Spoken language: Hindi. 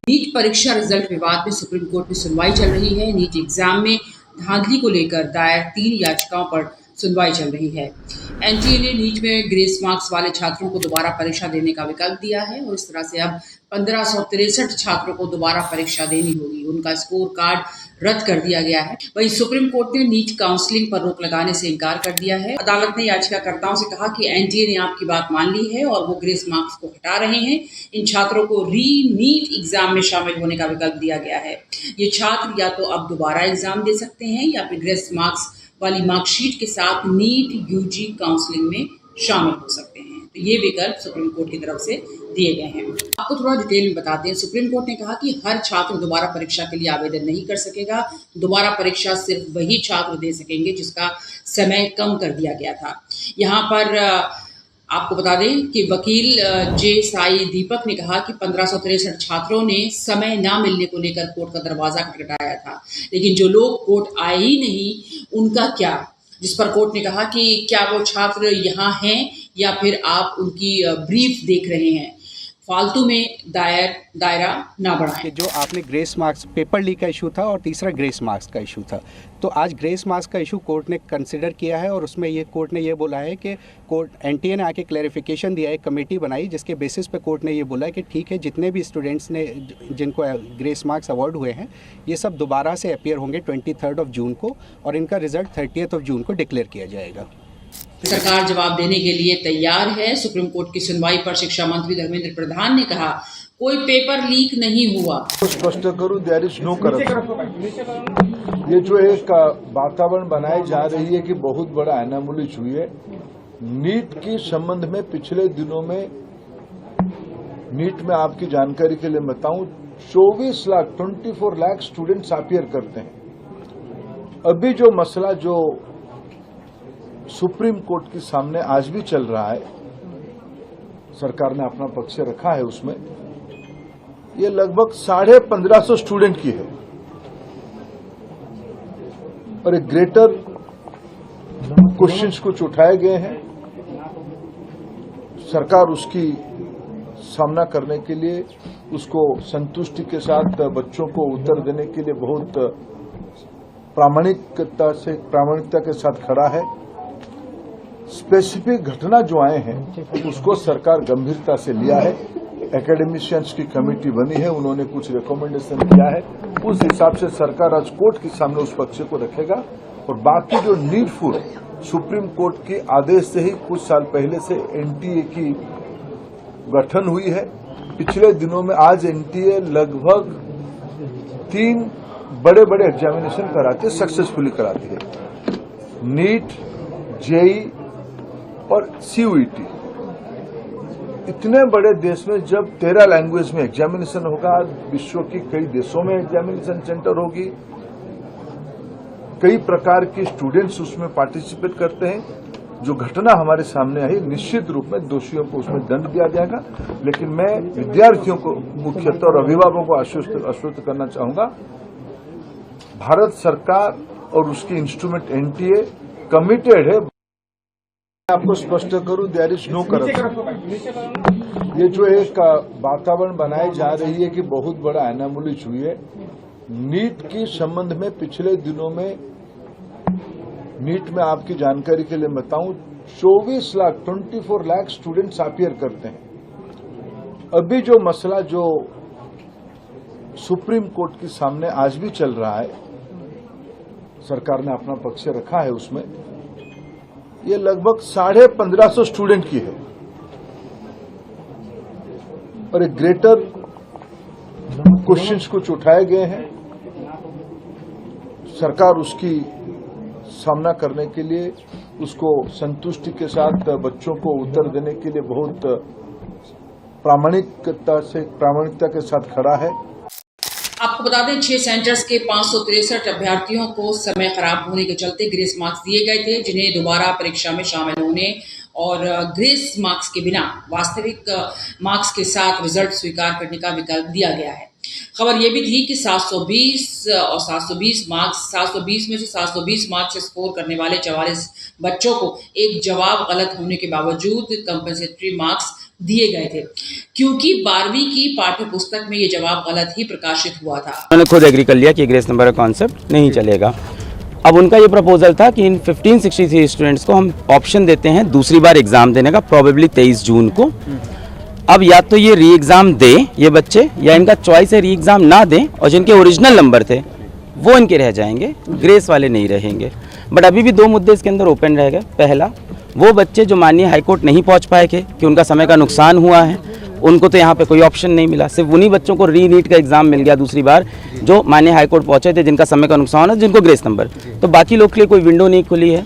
नीट परीक्षा रिजल्ट विवाद में सुप्रीम कोर्ट में सुनवाई चल रही है। नीट एग्जाम में धांधली को लेकर दायर 3 याचिकाओं पर सुनवाई चल रही है। एनटीए ने नीट में ग्रेस मार्क्स वाले छात्रों को दोबारा परीक्षा देने का विकल्प दिया है और इस तरह से अब 1563 छात्रों को दोबारा परीक्षा देनी होगी। उनका स्कोर कार्ड रद्द कर दिया गया है। वहीं सुप्रीम कोर्ट ने नीट काउंसलिंग पर रोक लगाने से इनकार कर दिया है। अदालत ने याचिकाकर्ताओं से कहा कि एनटीए ने आपकी बात मान ली है और वो ग्रेस मार्क्स को हटा रहे हैं। इन छात्रों को नीट एग्जाम में शामिल होने का विकल्प दिया गया है। ये छात्र या तो अब दोबारा एग्जाम दे सकते हैं या फिर ग्रेस मार्क्स वाली मार्कशीट के साथ नीट यूजी काउंसलिंग में शामिल हो सकते हैं। तो ये विकल्प सुप्रीम कोर्ट की तरफ से दिए गए हैं। आपको थोड़ा डिटेल में बताते हैं। सुप्रीम कोर्ट ने कहा कि हर छात्र दोबारा परीक्षा के लिए आवेदन नहीं कर सकेगा। दोबारा परीक्षा सिर्फ वही छात्र दे सकेंगे जिसका समय कम कर दिया गया था। यहाँ पर आपको बता दें कि वकील जे साई दीपक ने कहा कि 1563 छात्रों ने समय ना मिलने को लेकर कोर्ट का दरवाजा खटखटाया था, लेकिन जो लोग कोर्ट आए ही नहीं उनका क्या, जिस पर कोर्ट ने कहा कि क्या वो छात्र यहाँ हैं या फिर आप उनकी ब्रीफ देख रहे हैं, फालतू में दायरा ना बढ़ाएं। जो आपने ग्रेस मार्क्स पेपर लीक का इशू था और तीसरा ग्रेस मार्क्स का इशू था, तो आज ग्रेस मार्क्स का इशू कोर्ट ने कंसिडर किया है और उसमें ये कोर्ट ने ये बोला है कि कोर्ट एनटीए ने आके क्लैरिफिकेशन दिया है, कमेटी बनाई जिसके बेसिस पे कोर्ट ने ये बोला है कि ठीक है, जितने भी स्टूडेंट्स ने जिनको ग्रेस मार्क्स अवार्ड हुए हैं ये सब दोबारा से अपीयर होंगे 23 जून को और इनका रिजल्ट 30 जून को डिक्लेयर किया जाएगा। सरकार जवाब देने के लिए तैयार है। सुप्रीम कोर्ट की सुनवाई पर शिक्षा मंत्री धर्मेंद्र प्रधान ने कहा, कोई पेपर लीक नहीं हुआ। स्पष्ट करूं, देयर इज नो करप्शन। ये जो एक वातावरण बनाई जा रही है कि बहुत बड़ा एनामोली हुई है नीट के संबंध में। पिछले दिनों में नीट में आपकी जानकारी के लिए बताऊं 24 लाख स्टूडेंट्स अपीयर करते हैं। अभी जो मसला जो सुप्रीम कोर्ट के सामने आज भी चल रहा है, सरकार ने अपना पक्ष रखा है उसमें, ये लगभग 1550 स्टूडेंट की है और एक ग्रेटर क्वेश्चंस कुछ उठाए गए हैं। सरकार उसकी सामना करने के लिए उसको संतुष्टि के साथ बच्चों को उत्तर देने के लिए बहुत प्रामाणिकता के साथ खड़ा है। स्पेसिफिक घटना जो आए हैं उसको सरकार गंभीरता से लिया है। एकेडमिशियंस की कमेटी बनी है, उन्होंने कुछ रिकमेंडेशन किया है, उस हिसाब से सरकार आज कोर्ट के सामने उस पक्ष को रखेगा और बाकी जो नीडफुल सुप्रीम कोर्ट के आदेश से ही कुछ साल पहले से एनटीए की गठन हुई है। पिछले दिनों में आज एनटीए लगभग 3 बड़े बड़े एग्जामिनेशन कराती है, सक्सेसफुली कराती है, नीट, जेई और सीयूईटी। इतने बड़े देश में जब 13 लैंग्वेज में एग्जामिनेशन होगा, विश्व की कई देशों में एग्जामिनेशन सेंटर होगी, कई प्रकार के स्टूडेंट्स उसमें पार्टिसिपेट करते हैं। जो घटना हमारे सामने आई, निश्चित रूप में दोषियों को उसमें दंड दिया जाएगा, लेकिन मैं विद्यार्थियों को मुख्यतः और अभिभावकों को आश्वस्त करना चाहूंगा, भारत सरकार और उसकी इंस्ट्रूमेंट एनटीए कमिटेड है। आपको स्पष्ट करूं, देयर इज नो करप्शन। ये जो एक वातावरण बनाई जा रही है कि बहुत बड़ा एनामोली हुई है नीट के संबंध में। पिछले दिनों में नीट में आपकी जानकारी के लिए बताऊं 24 लाख स्टूडेंट्स अपीयर करते हैं। अभी जो मसला जो सुप्रीम कोर्ट के सामने आज भी चल रहा है, सरकार ने अपना पक्ष रखा है उसमें, ये लगभग 1550 स्टूडेंट की है और एक ग्रेटर क्वेश्चंस कुछ उठाए गए हैं। सरकार उसकी सामना करने के लिए उसको संतुष्टि के साथ बच्चों को उत्तर देने के लिए बहुत प्रामाणिकता के साथ खड़ा है। आपको बता दें 6 सेंटर्स के 563 अभ्यर्थियों को समय खराब होने के चलते ग्रेस मार्क्स दिए गए थे, जिन्हें दोबारा परीक्षा में शामिल होने और ग्रेस मार्क्स के बिना वास्तविक मार्क्स के साथ रिजल्ट स्वीकार करने का विकल्प दिया गया है। खबर ये भी थी कि 720 और 720 मार्क्स 720 में से 720 मार्क्स से स्कोर करने वाले 44 बच्चों को एक जवाब गलत होने के बावजूद कंपनसेटरी मार्क्स दिए गए थे, क्योंकि 12वीं की पाठ्य पुस्तक में ये जवाब गलत ही प्रकाशित हुआ था। उन्होंने खुद एग्री कर लिया कि ग्रेस नंबर का कॉन्सेप्ट नहीं चलेगा। अब उनका ये प्रपोजल था कि इन 1563 स्टूडेंट्स को हम ऑप्शन देते हैं दूसरी बार एग्जाम देने का, प्रोबेबली 23 जून को। अब या तो ये री एग्ज़ाम दें ये बच्चे, या इनका चॉइस है री एग्ज़ाम ना दें और जिनके ओरिजिनल नंबर थे वो इनके रह जाएंगे, ग्रेस वाले नहीं रहेंगे। बट अभी भी दो मुद्दे इसके अंदर ओपन रह गए। पहला, वो बच्चे जो माननीय हाईकोर्ट नहीं पहुंच पाए थे कि उनका समय का नुकसान हुआ है, उनको तो यहाँ पे कोई ऑप्शन नहीं मिला। सिर्फ उन्हीं बच्चों को री नीट का एग्जाम मिल गया दूसरी बार जो माननीय हाईकोर्ट पहुंचे थे, जिनका समय का नुकसान है, जिनको ग्रेस नंबर। तो बाकी लोग के लिए कोई विंडो नहीं खुली है।